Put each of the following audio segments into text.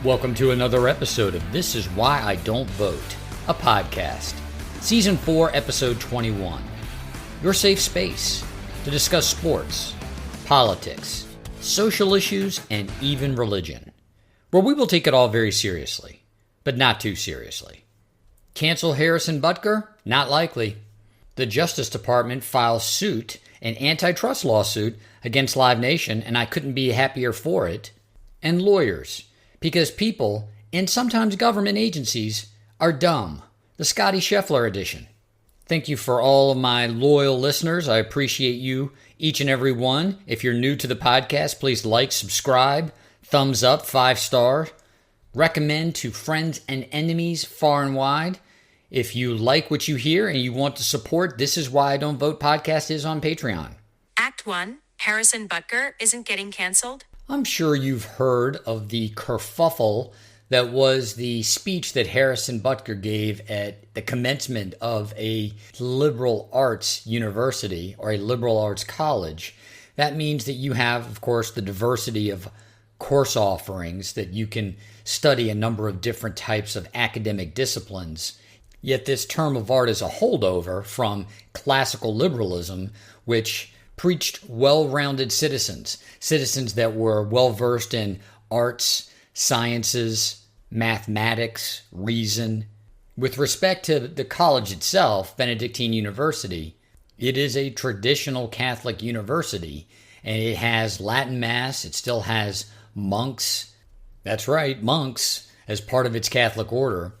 Welcome to another episode of This Is Why I Don't Vote, a podcast. Season 4, Episode 21. Your safe space to discuss sports, politics, social issues, and even religion, where we will take it all very seriously, but not too seriously. Cancel Harrison Butker? Not likely. The Justice Department files suit, an antitrust lawsuit, against LiveNation, and I couldn't be happier for it. And lawyers, because people, and sometimes government agencies, are dumb. The Scottie Scheffler edition. Thank you for all of my loyal listeners. I appreciate you, each and every one. If you're new to the podcast, please like, subscribe, thumbs up, 5-star. Recommend to friends and enemies far and wide. If you like what you hear and you want to support This Is Why I Don't Vote podcast is on Patreon. Act 1, Harrison Butker isn't getting canceled. I'm sure you've heard of the kerfuffle that was the speech that Harrison Butker gave at the commencement of a liberal arts university or a liberal arts college. That means that you have, of course, the diversity of course offerings, that you can study a number of different types of academic disciplines. Yet this term of art is a holdover from classical liberalism, which preached well-rounded citizens that were well-versed in arts, sciences, mathematics, reason. With respect to the college itself, Benedictine University, it is a traditional Catholic university, and it has Latin Mass. It still has monks. That's right, monks, as part of its Catholic order.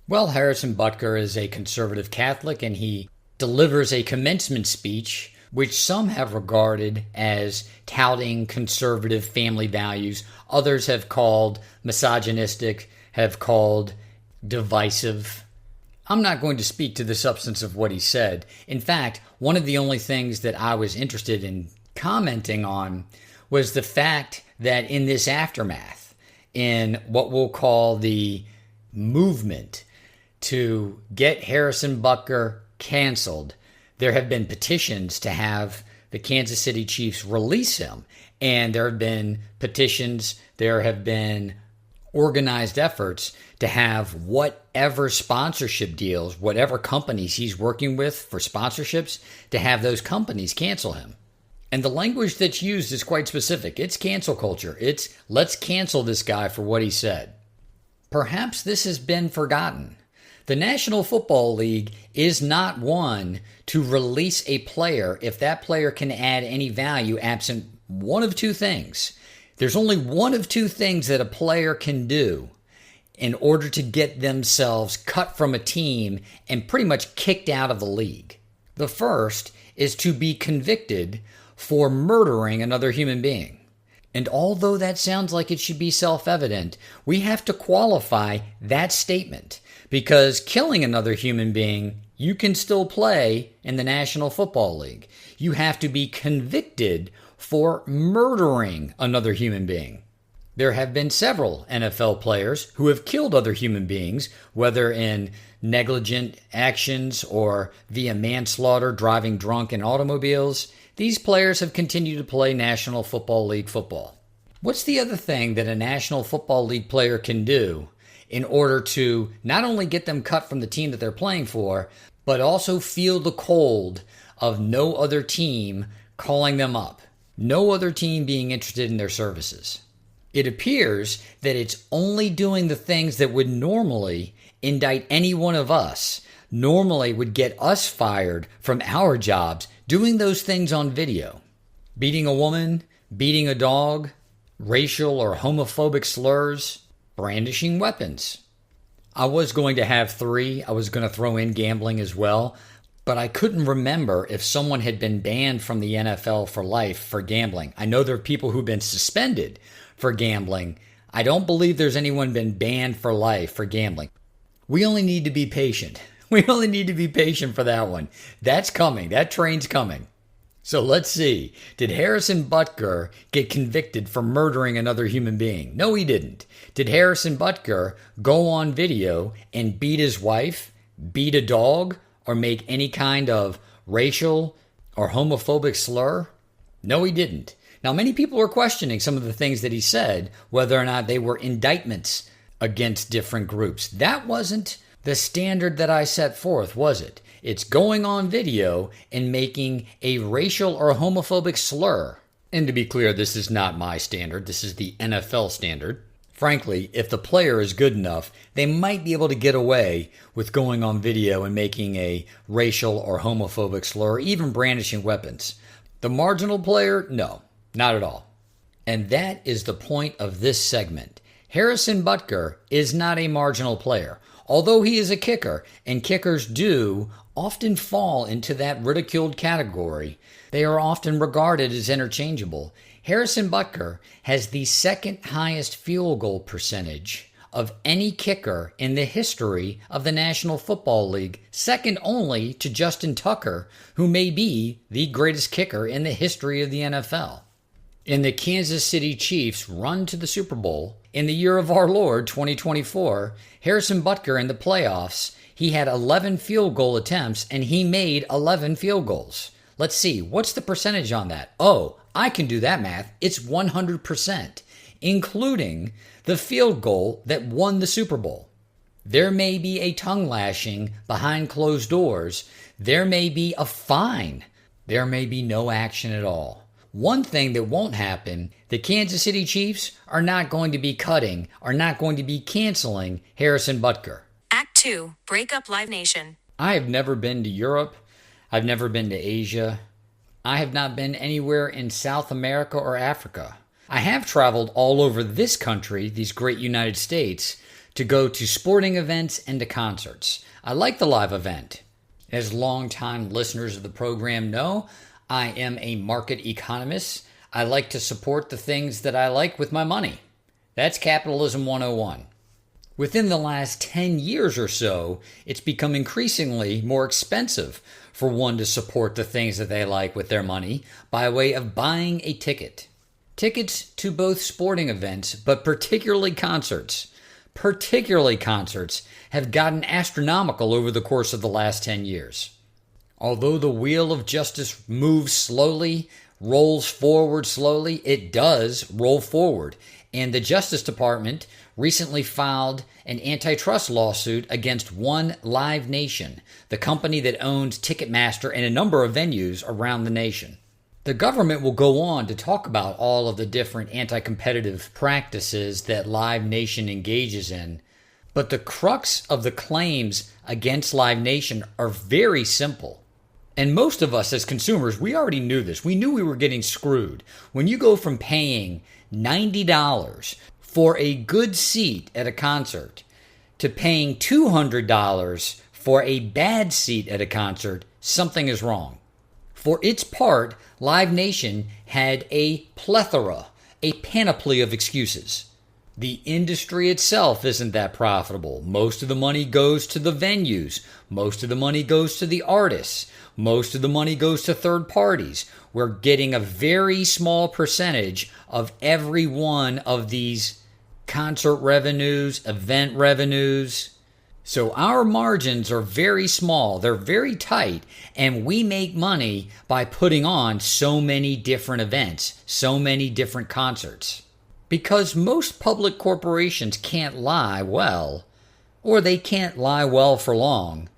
Well, Harrison Butker is a conservative Catholic, and he delivers a commencement speech which some have regarded as touting conservative family values. Others have called misogynistic, have called divisive. I'm not going to speak to the substance of what he said. In fact, one of the only things that I was interested in commenting on was the fact that in this aftermath, in what we'll call the movement to get Harrison Butker canceled, there have been petitions to have the Kansas City Chiefs release him. And there have been petitions, there have been organized efforts to have whatever sponsorship deals, whatever companies he's working with for sponsorships, to have those companies cancel him. And the language that's used is quite specific. It's cancel culture. It's let's cancel this guy for what he said. Perhaps this has been forgotten. The National Football League is not one to release a player if that player can add any value absent one of two things. There's only one of two things that a player can do in order to get themselves cut from a team and pretty much kicked out of the league. The first is to be convicted for murdering another human being. And although that sounds like it should be self-evident, we have to qualify that statement. Because killing another human being, you can still play in the National Football League. You have to be convicted for murdering another human being. There have been several NFL players who have killed other human beings, whether in negligent actions or via manslaughter, driving drunk in automobiles. These players have continued to play National Football League football. What's the other thing that a National Football League player can do in order to not only get them cut from the team that they're playing for, but also feel the cold of no other team calling them up, no other team being interested in their services? It appears that it's only doing the things that would normally indict any one of us, normally would get us fired from our jobs, doing those things on video. Beating a woman, beating a dog, racial or homophobic slurs, brandishing weapons. I was going to have 3. I was going to throw in gambling as well, but I couldn't remember if someone had been banned from the NFL for life for gambling. I know there are people who've been suspended for gambling. I don't believe there's anyone been banned for life for gambling. We only need to be patient. We only need to be patient for that one. That's coming. That train's coming. So let's see. Did Harrison Butker get convicted for murdering another human being? No, he didn't. Did Harrison Butker go on video and beat his wife, beat a dog, or make any kind of racial or homophobic slur? No, he didn't. Now, many people are questioning some of the things that he said, whether or not they were indictments against different groups. That wasn't the standard that I set forth, was it? It's going on video and making a racial or homophobic slur. And to be clear, this is not my standard. This is the NFL standard. Frankly, if the player is good enough, they might be able to get away with going on video and making a racial or homophobic slur, or even brandishing weapons. The marginal player, no, not at all. And that is the point of this segment. Harrison Butker is not a marginal player. Although he is a kicker, and kickers do often fall into that ridiculed category, they are often regarded as interchangeable. Harrison Butker has the second highest field goal percentage of any kicker in the history of the National Football League, second only to Justin Tucker, who may be the greatest kicker in the history of the NFL. In the Kansas City Chiefs' run to the Super Bowl in the year of our Lord 2024, Harrison Butker in the playoffs, he had 11 field goal attempts and he made 11 field goals. Let's see, what's the percentage on that? Oh, I can do that math. It's 100%, including the field goal that won the Super Bowl. There may be a tongue lashing behind closed doors. There may be a fine. There may be no action at all. One thing that won't happen, the Kansas City Chiefs are not going to be cutting, are not going to be canceling Harrison Butker. Act 2, Break Up LiveNation. I have never been to Europe. I've never been to Asia. I have not been anywhere in South America or Africa. I have traveled all over this country, these great United States, to go to sporting events and to concerts. I like the live event. As longtime listeners of the program know, I am a market economist. I like to support the things that I like with my money. That's Capitalism 101. Within the last 10 years or so, it's become increasingly more expensive for one to support the things that they like with their money by way of buying a ticket. Tickets to both sporting events, but particularly concerts. Particularly concerts have gotten astronomical over the course of the last 10 years. Although the wheel of justice moves slowly, rolls forward slowly, it does roll forward. And the Justice Department recently filed an antitrust lawsuit against Up LiveNation, the company that owns Ticketmaster and a number of venues around the nation. The government will go on to talk about all of the different anti-competitive practices that LiveNation engages in, but the crux of the claims against LiveNation are very simple. And most of us as consumers, we already knew this. We knew we were getting screwed. When you go from paying $90 for a good seat at a concert to paying $200 for a bad seat at a concert, something is wrong. For its part, LiveNation had a plethora, a panoply of excuses. The industry itself isn't that profitable. Most of the money goes to the venues. Most of the money goes to the artists. Most of the money goes to third parties. We're getting a very small percentage of every one of these concert revenues, event revenues. So our margins are very small. They're very tight. And we make money by putting on so many different events, so many different concerts. Because most public corporations can't lie well, or they can't lie well for long.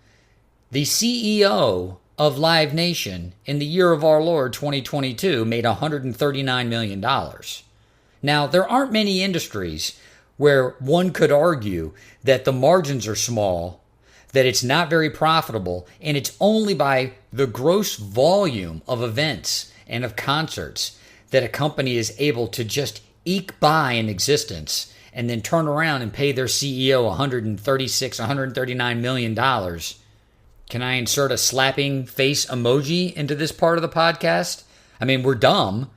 The CEO of LiveNation in the year of our Lord 2022 made $139 million. Now, there aren't many industries where one could argue that the margins are small, that it's not very profitable, and it's only by the gross volume of events and of concerts that a company is able to just eke by in existence and then turn around and pay their CEO $139 million. Can I insert a slapping face emoji into this part of the podcast? I mean, we're dumb.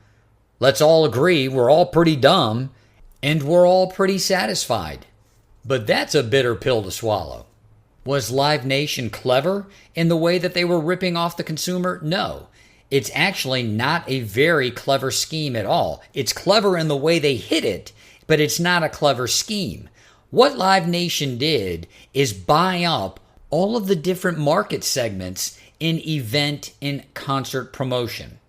Let's all agree we're all pretty dumb and we're all pretty satisfied. But that's a bitter pill to swallow. Was LiveNation clever in the way that they were ripping off the consumer? No. It's actually not a very clever scheme at all. It's clever in the way they hit it, but it's not a clever scheme. What LiveNation did is buy up all of the different market segments in event and concert promotion.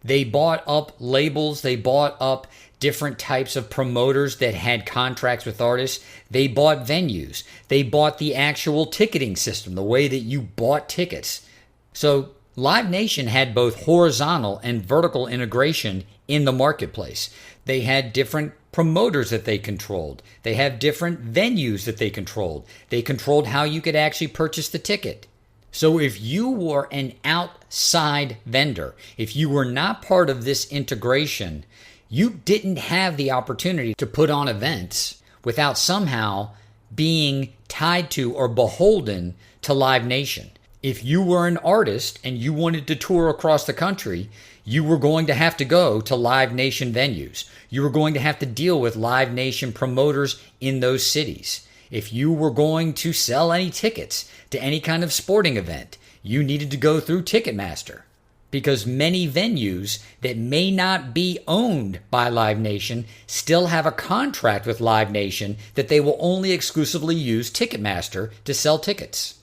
They bought up labels. They bought up different types of promoters that had contracts with artists. They bought venues. They bought the actual ticketing system, the way that you bought tickets. So Live Nation had both horizontal and vertical integration in the marketplace. They had different promoters that they controlled. They have different venues that they controlled. They controlled how you could actually purchase the ticket. So if you were an outside vendor, if you were not part of this integration, you didn't have the opportunity to put on events without somehow being tied to or beholden to Live Nation. If you were an artist and you wanted to tour across the country, you were going to have to go to Live Nation venues. You were going to have to deal with Live Nation promoters in those cities. If you were going to sell any tickets to any kind of sporting event, you needed to go through Ticketmaster, because many venues that may not be owned by Live Nation still have a contract with Live Nation that they will only exclusively use Ticketmaster to sell tickets.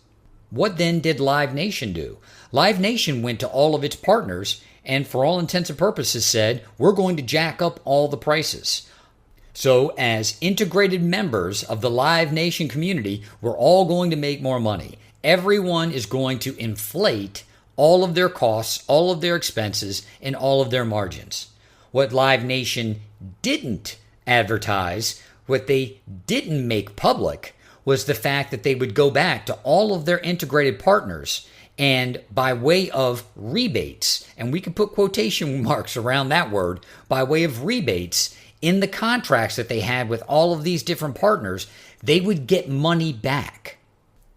What then did Live Nation do? Live Nation went to all of its partners and for all intents and purposes said, we're going to jack up all the prices. So as integrated members of the Live Nation community, we're all going to make more money. Everyone is going to inflate all of their costs, all of their expenses, and all of their margins. What Live Nation didn't advertise, what they didn't make public, was the fact that they would go back to all of their integrated partners and by way of rebates, and we can put quotation marks around that word, by way of rebates in the contracts that they had with all of these different partners, they would get money back.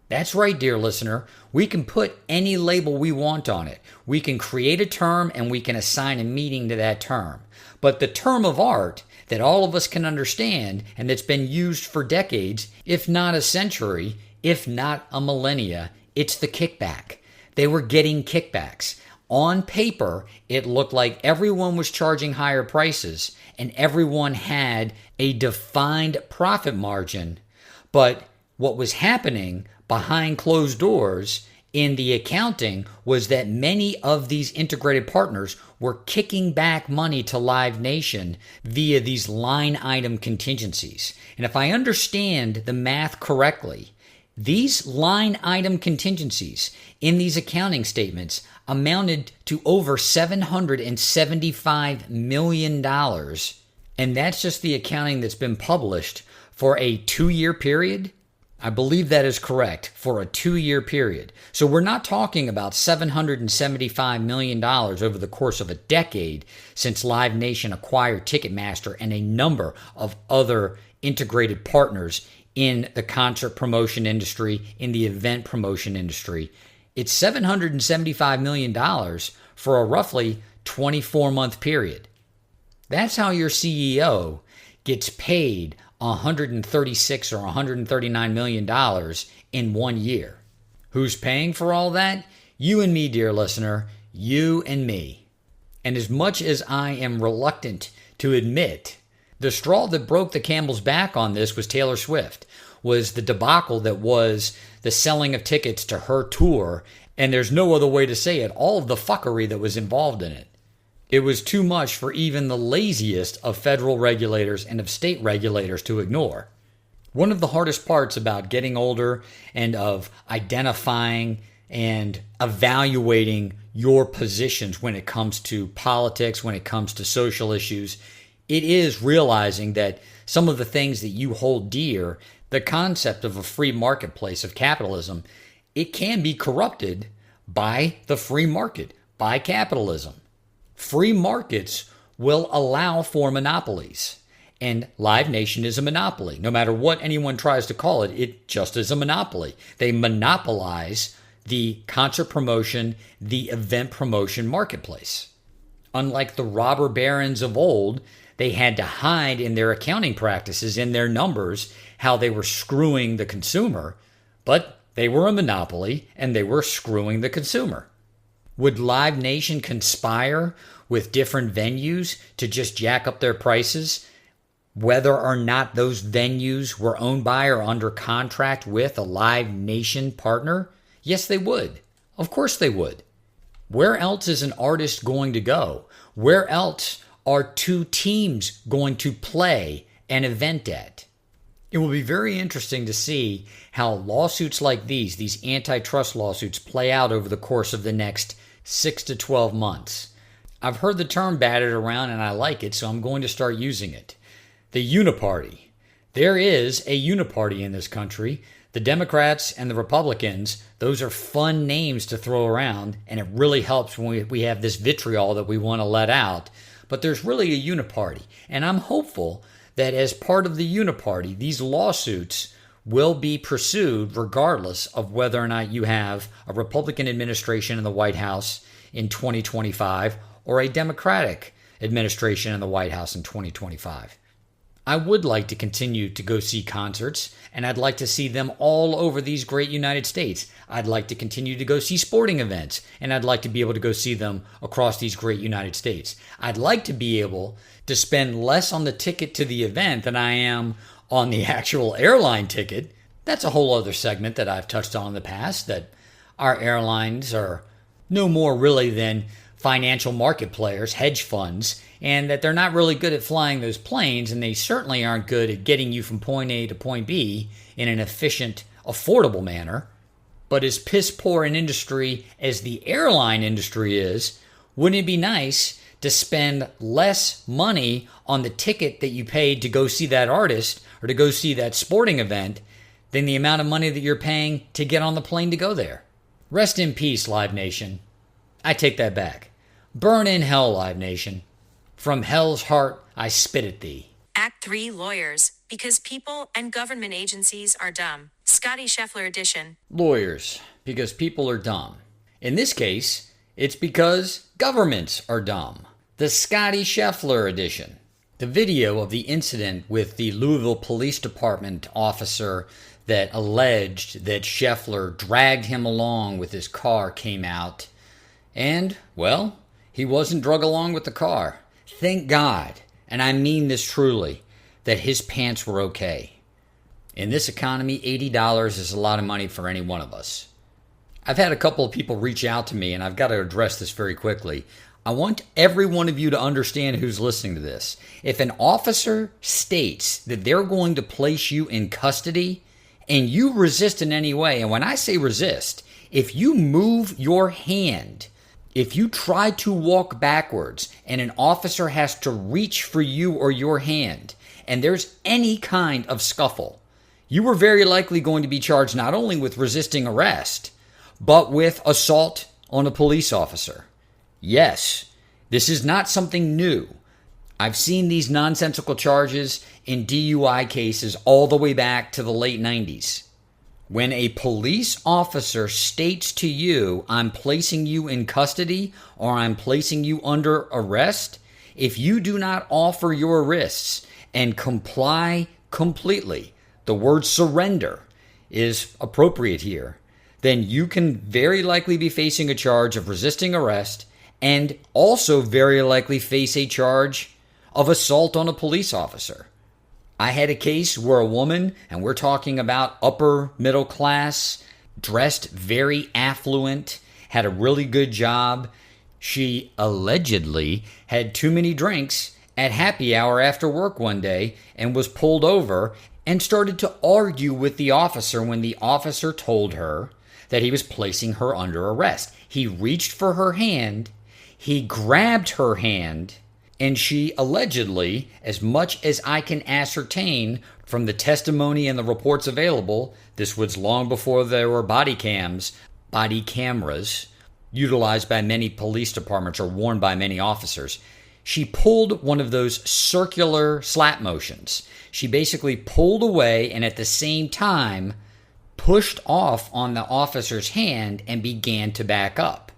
That's right, dear listener. We can put any label we want on it. We can create a term and we can assign a meaning to that term. But the term of art that all of us can understand and that's been used for decades, if not a century, if not a millennia, it's the kickback. They were getting kickbacks. On paper, it looked like everyone was charging higher prices and everyone had a defined profit margin. But what was happening behind closed doors in the accounting was that many of these integrated partners were kicking back money to Live Nation via these line item contingencies. And if I understand the math correctly, these line item contingencies in these accounting statements amounted to over $775 million. And that's just the accounting that's been published for a 2-year period. I believe that is correct, for a 2-year period. So we're not talking about $775 million over the course of a decade since Live Nation acquired Ticketmaster and a number of other integrated partners in the concert promotion industry, in the event promotion industry. It's $775 million for a roughly 24-month period. That's how your CEO gets paid $136 or $139 million in 1 year. Who's paying for all that? You and me, dear listener. You and me. And as much as I am reluctant to admit, the straw that broke the camel's back on this was Taylor Swift, was the debacle that was the selling of tickets to her tour. And there's no other way to say it, all of the fuckery that was involved in it. It was too much for even the laziest of federal regulators and of state regulators to ignore. One of the hardest parts about getting older and of identifying and evaluating your positions when it comes to politics, when it comes to social issues, it is realizing that some of the things that you hold dear, the concept of a free marketplace of capitalism, it can be corrupted by the free market, by capitalism. Free markets will allow for monopolies. And Live Nation is a monopoly. No matter what anyone tries to call it, it just is a monopoly. They monopolize the concert promotion, the event promotion marketplace. Unlike the robber barons of old, they had to hide in their accounting practices, in their numbers, how they were screwing the consumer. But they were a monopoly and they were screwing the consumer. Would Live Nation conspire with different venues to just jack up their prices, whether or not those venues were owned by or under contract with a Live Nation partner? Yes, they would. Of course they would. Where else is an artist going to go Where else are two teams going to play an event at? It will be very interesting to see how lawsuits like these antitrust lawsuits, play out over the course of the next 6 to 12 months. I've heard the term batted around and I like it, so I'm going to start using it. The uniparty. There is a uniparty in this country. The Democrats and the Republicans, those are fun names to throw around, and it really helps when we have this vitriol that we want to let out. But there's really a uniparty, and I'm hopeful that as part of the uniparty, these lawsuits will be pursued regardless of whether or not you have a Republican administration in the White House in 2025 or a Democratic administration in the White House in 2025. I would like to continue to go see concerts, and I'd like to see them all over these great United States. I'd like to continue to go see sporting events, and I'd like to be able to go see them across these great United States. I'd like to be able to spend less on the ticket to the event than I am on the actual airline ticket. That's a whole other segment that I've touched on in the past, that our airlines are no more really than financial market players, hedge funds, and that they're not really good at flying those planes, and they certainly aren't good at getting you from point A to point B in an efficient, affordable manner. But as piss poor an industry as the airline industry is, wouldn't it be nice to spend less money on the ticket that you paid to go see that artist or to go see that sporting event than the amount of money that you're paying to get on the plane to go there? Rest in peace, Live Nation. I take that back. Burn in hell, Live Nation. From hell's heart, I spit at thee. Act 3 Lawyers, because people and government agencies are dumb. Scottie Scheffler edition. Lawyers, because people are dumb. In this case, it's because governments are dumb. The Scottie Scheffler edition. The video of the incident with the Louisville Police Department officer that alleged that Scheffler dragged him along with his car came out. And, well, he wasn't drug along with the car. Thank God, and I mean this truly, that his pants were okay. In this economy, $80 is a lot of money for any one of us. I've had a couple of people reach out to me, and I've got to address this very quickly. I want every one of you to understand who's listening to this. If an officer states that they're going to place you in custody and you resist in any way, and when I say resist, if you move your hand, if you try to walk backwards and an officer has to reach for you or your hand, and there's any kind of scuffle, you are very likely going to be charged not only with resisting arrest, but with assault on a police officer. Yes, this is not something new. I've seen these nonsensical charges in DUI cases all the way back to the late 90s. When a police officer states to you, I'm placing you in custody or I'm placing you under arrest, if you do not offer your wrists and comply completely, the word surrender is appropriate here, then you can very likely be facing a charge of resisting arrest and also very likely face a charge of assault on a police officer. I had a case where a woman, and we're talking about upper middle class, dressed very affluent, had a really good job. She allegedly had too many drinks at happy hour after work one day and was pulled over and started to argue with the officer when the officer told her that he was placing her under arrest. He reached for her hand, he grabbed her hand, and she allegedly, as much as I can ascertain from the testimony and the reports available, this was long before there were body cameras, utilized by many police departments or worn by many officers. She pulled one of those circular slap motions. She basically pulled away and at the same time pushed off on the officer's hand and began to back up.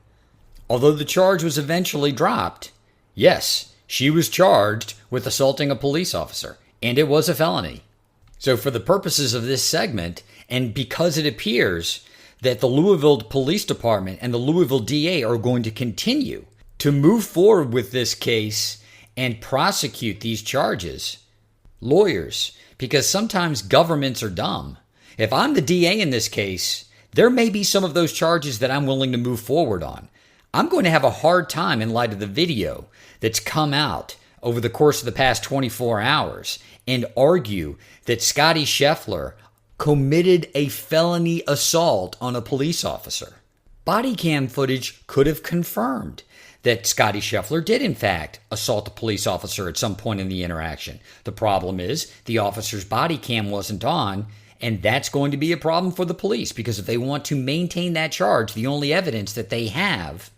Although the charge was eventually dropped, yes, she was charged with assaulting a police officer, and it was a felony. So for the purposes of this segment, and because it appears that the Louisville Police Department and the Louisville DA are going to continue to move forward with this case and prosecute these charges, lawyers, because sometimes governments are dumb. If I'm the DA in this case, there may be some of those charges that I'm willing to move forward on. I'm going to have a hard time in light of the video that's come out over the course of the past 24 hours and argue that Scottie Scheffler committed a felony assault on a police officer. Body cam footage could have confirmed that Scottie Scheffler did, in fact, assault a police officer at some point in the interaction. The problem is the officer's body cam wasn't on, and that's going to be a problem for the police because if they want to maintain that charge, the only evidence that they have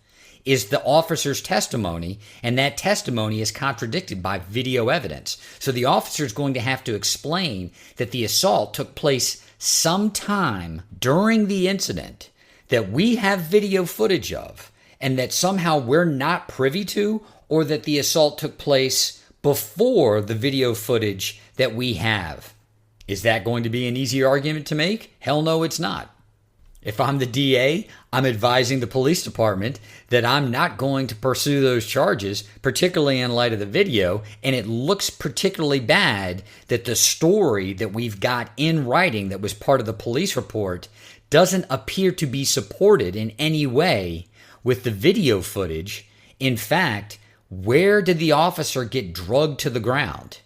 is the officer's testimony, and that testimony is contradicted by video evidence. So the officer is going to have to explain that the assault took place sometime during the incident that we have video footage of and that somehow we're not privy to, or that the assault took place before the video footage that we have. Is that going to be an easy argument to make? Hell no, it's not. If I'm the DA, I'm advising the police department that I'm not going to pursue those charges, particularly in light of the video, and it looks particularly bad that the story that we've got in writing that was part of the police report doesn't appear to be supported in any way with the video footage. In fact, where did the officer get drugged to the ground?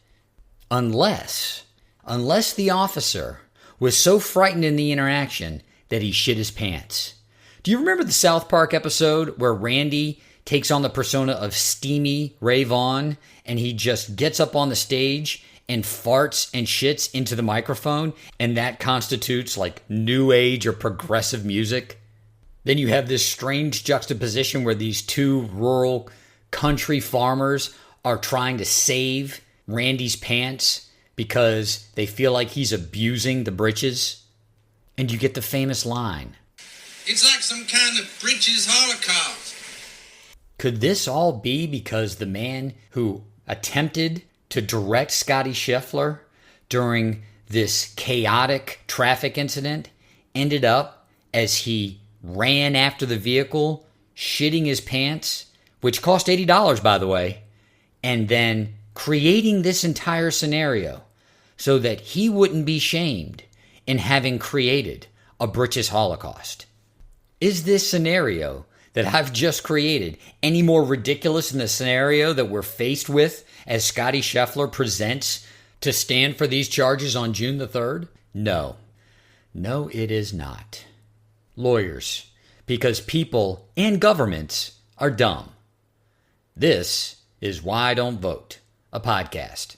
Unless the officer was so frightened in the interaction that he shit his pants. Do you remember the South Park episode where Randy takes on the persona of Steamy Ray Vaughn and he just gets up on the stage and farts and shits into the microphone, and that constitutes like new age or progressive music? Then you have this strange juxtaposition where these two rural country farmers are trying to save Randy's pants because they feel like he's abusing the britches. And you get the famous line, "It's like some kind of britches holocaust." Could this all be because the man who attempted to direct Scottie Scheffler during this chaotic traffic incident ended up, as he ran after the vehicle, shitting his pants, which cost $80, by the way, and then creating this entire scenario so that he wouldn't be shamed in having created a britches holocaust? Is this scenario that I've just created any more ridiculous than the scenario that we're faced with as Scottie Scheffler presents to stand for these charges on June the 3rd? No. No, it is not. Lawyers, because people and governments are dumb. This is Why I Don't Vote, a podcast.